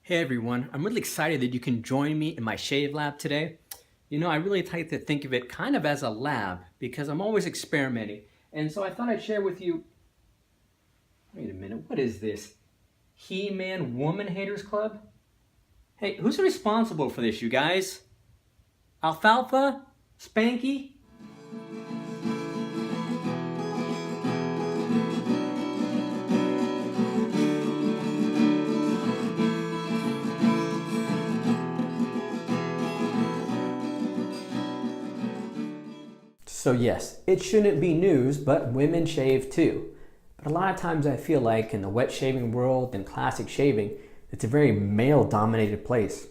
Hey everyone, I'm really excited that you can join me in my shave lab today. You know, I really like to think of it kind of as a lab because I'm always experimenting. And so I thought I'd share with you, wait a minute, what is this? He-Man Woman Haters Club? Hey, who's responsible for this, you guys? Alfalfa? Spanky? So yes, it shouldn't be news, but women shave too. But a lot of times I feel like in the wet shaving world and classic shaving, it's a very male-dominated place.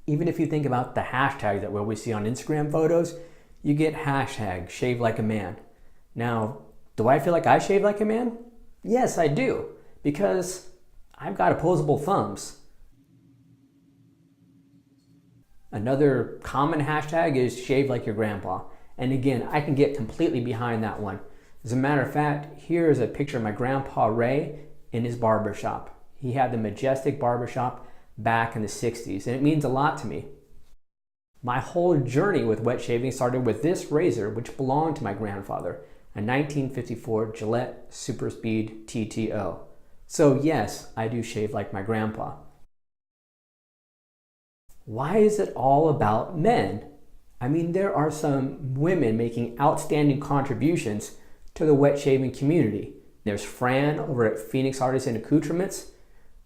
Even if you think about the hashtag that we always see on Instagram photos, you get hashtag shave like a man. Now, do I feel like I shave like a man? Yes, I do, because I've got opposable thumbs. Another common hashtag is shave like your grandpa. And again, I can get completely behind that one. As a matter of fact, here is a picture of my grandpa Ray in his barbershop. He had the Majestic barbershop back in the 60s, and it means a lot to me. My whole journey with wet shaving started with this razor, which belonged to my grandfather, a 1954 Gillette Super Speed TTO. So yes, I do shave like my grandpa. Why is it all about men? I mean, there are some women making outstanding contributions to the wet shaving community. There's Fran over at Phoenix Artists and Accoutrements.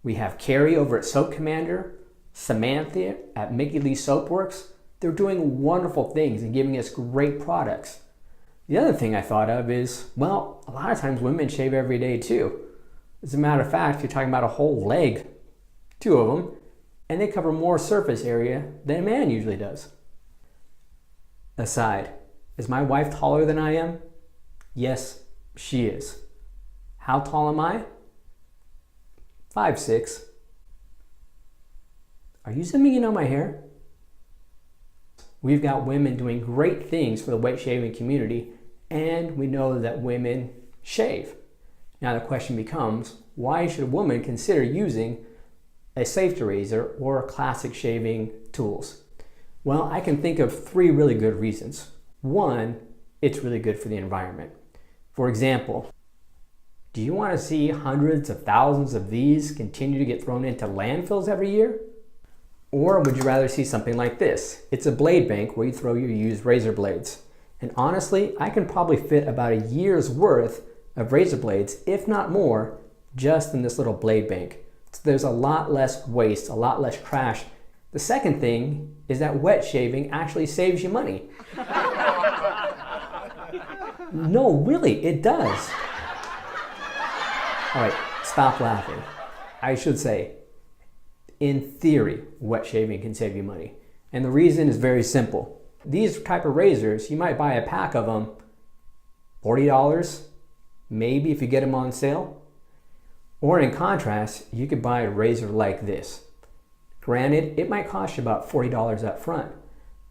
We have Carrie over at Soap Commander, Samantha at Mickey Lee Soapworks. They're doing wonderful things and giving us great products. The other thing I thought of is, well, a lot of times women shave every day too. As a matter of fact, you're talking about a whole leg, two of them, and they cover more surface area than a man usually does. Aside, is my wife taller than I am? Yes, she is. How tall am I? 5'6". Are you zooming in on my hair? We've got women doing great things for the wet shaving community, and we know that women shave. Now the question becomes, why should a woman consider using a safety razor or classic shaving tools? Well, I can think of three really good reasons. One, it's really good for the environment. For example, do you want to see hundreds of thousands of these continue to get thrown into landfills every year? Or would you rather see something like this? It's a blade bank where you throw your used razor blades. And honestly, I can probably fit about a year's worth of razor blades, if not more, just in this little blade bank. So there's a lot less waste, a lot less trash. The second thing is that wet shaving actually saves you money. No, really, it does. All right, stop laughing. I should say, in theory, wet shaving can save you money. And the reason is very simple. These type of razors, you might buy a pack of them, $40, maybe if you get them on sale. Or in contrast, you could buy a razor like this. Granted, it might cost you about $40 up front,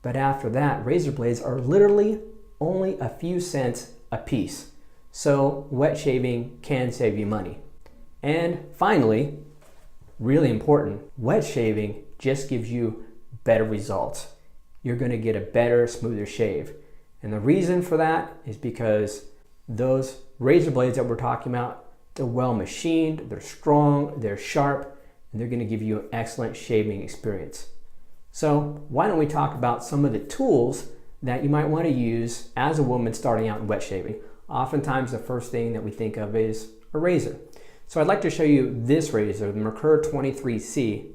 but after that, razor blades are literally only a few cents a piece. So wet shaving can save you money. And finally, really important, wet shaving just gives you better results. You're going to get a better, smoother shave. And the reason for that is because those razor blades that we're talking about, they're well machined, they're strong, they're sharp, and they're going to give you an excellent shaving experience. So why don't we talk about some of the tools that you might want to use as a woman starting out in wet shaving. Oftentimes the first thing that we think of is a razor. So I'd like to show you this razor, the Merkur 23C.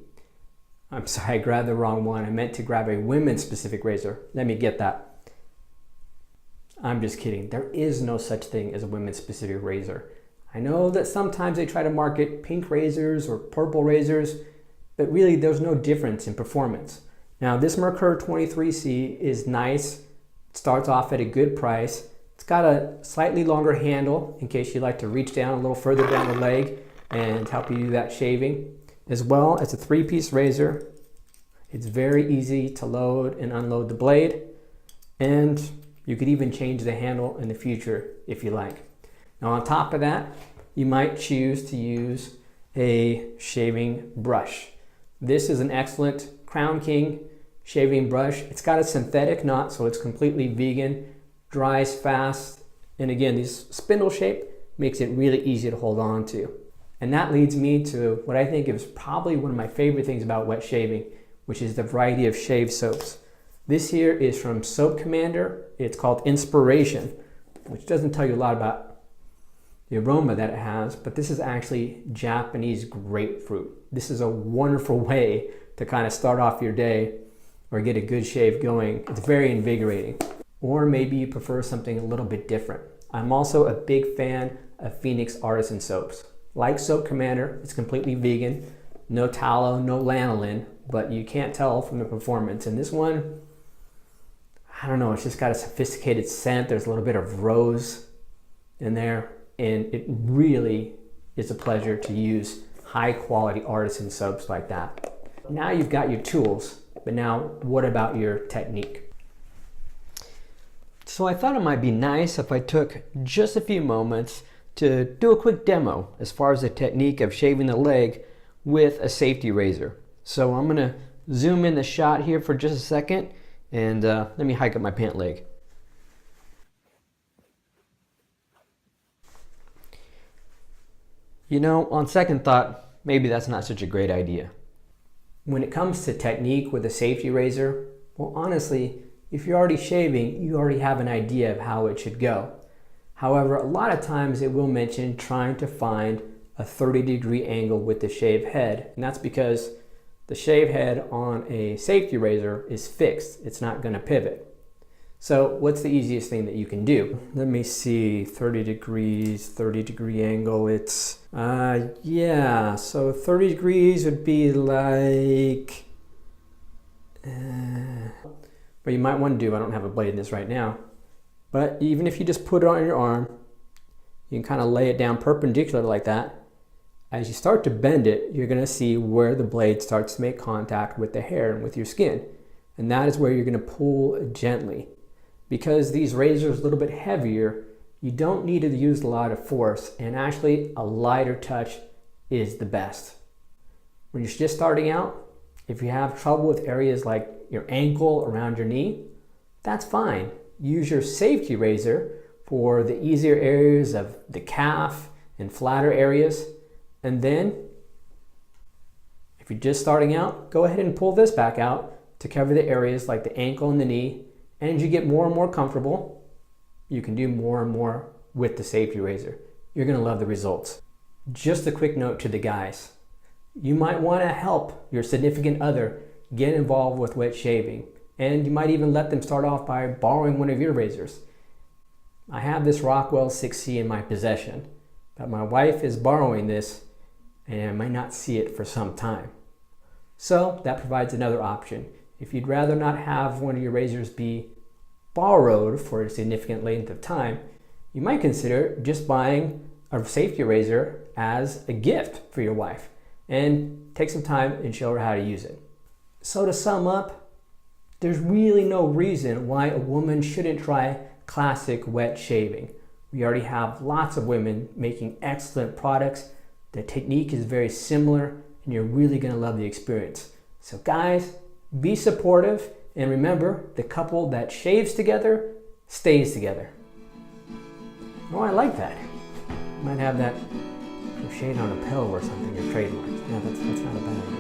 I'm sorry, I grabbed the wrong one. I meant to grab a women's specific razor. Let me get that. I'm just kidding. There is no such thing as a women's specific razor. I know that sometimes they try to market pink razors or purple razors, but really there's no difference in performance. Now this Merkur 23C is nice. It starts off at a good price. It's got a slightly longer handle in case you like to reach down a little further down the leg and help you do that shaving. As well as a 3-piece razor. It's very easy to load and unload the blade, and you could even change the handle in the future if you like. Now on top of that, you might choose to use a shaving brush. This is an excellent Crown King shaving brush. It's got a synthetic knot, so it's completely vegan, dries fast, and again, this spindle shape makes it really easy to hold on to. And that leads me to what I think is probably one of my favorite things about wet shaving, which is the variety of shave soaps. This here is from Soap Commander. It's called Inspiration, which doesn't tell you a lot about the aroma that it has, but this is actually Japanese grapefruit. This is a wonderful way to kind of start off your day or get a good shave going. It's very invigorating. Or maybe you prefer something a little bit different. I'm also a big fan of Phoenix Artisan soaps. Like Soap Commander, it's completely vegan, no tallow, no lanolin, but you can't tell from the performance. And this one, I don't know, it's just got a sophisticated scent. There's a little bit of rose in there, and it really is a pleasure to use high quality artisan soaps like that. Now you've got your tools, but now what about your technique? So I thought it might be nice if I took just a few moments to do a quick demo as far as the technique of shaving the leg with a safety razor. So I'm gonna zoom in the shot here for just a second, and let me hike up my pant leg. You know, on second thought, maybe that's not such a great idea. When it comes to technique with a safety razor, well, honestly, if you're already shaving, you already have an idea of how it should go. However, a lot of times it will mention trying to find a 30-degree angle with the shave head, and that's because the shave head on a safety razor is fixed. It's not going to pivot. So what's the easiest thing that you can do? Let me see, 30 degrees, 30-degree angle. It's, yeah, so 30 degrees would be like, what you might want to do, I don't have a blade in this right now, but even if you just put it on your arm, you can kind of lay it down perpendicular like that. As you start to bend it, you're going to see where the blade starts to make contact with the hair and with your skin. And that is where you're going to pull gently. Because these razors are a little bit heavier, you don't need to use a lot of force, and actually a lighter touch is the best. When you're just starting out, if you have trouble with areas like your ankle, around your knee, that's fine. Use your safety razor for the easier areas of the calf and flatter areas. And then, if you're just starting out, go ahead and pull this back out to cover the areas like the ankle and the knee. And as you get more and more comfortable, you can do more and more with the safety razor. You're going to love the results. Just a quick note to the guys. You might want to help your significant other get involved with wet shaving. And you might even let them start off by borrowing one of your razors. I have this Rockwell 6C in my possession, but my wife is borrowing this and I might not see it for some time. So that provides another option. If you'd rather not have one of your razors be borrowed for a significant length of time, you might consider just buying a safety razor as a gift for your wife and take some time and show her how to use it. So to sum up, there's really no reason why a woman shouldn't try classic wet shaving. We already have lots of women making excellent products. The technique is very similar and you're really going to love the experience. So guys, be supportive, and remember, the couple that shaves together stays together. Oh, I like that. Might have that crocheted on a pill or something, your trademark. Yeah, that's not a bad idea.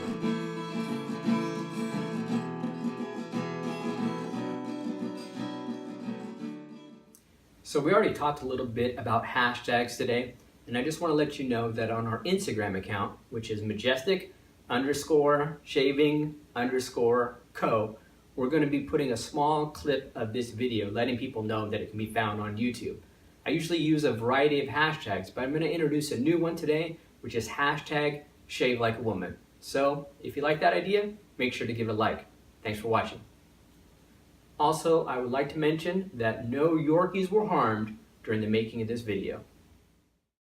So we already talked a little bit about hashtags today, and I just want to let you know that on our Instagram account, which is Majestic_shaving_co, we're going to be putting a small clip of this video letting people know that it can be found on YouTube. I usually use a variety of hashtags, but I'm going to introduce a new one today, which is #ShaveLikeAWoman. So if you like that idea, make sure to give it a like. Thanks for watching. Also, I would like to mention that no Yorkies were harmed during the making of this video.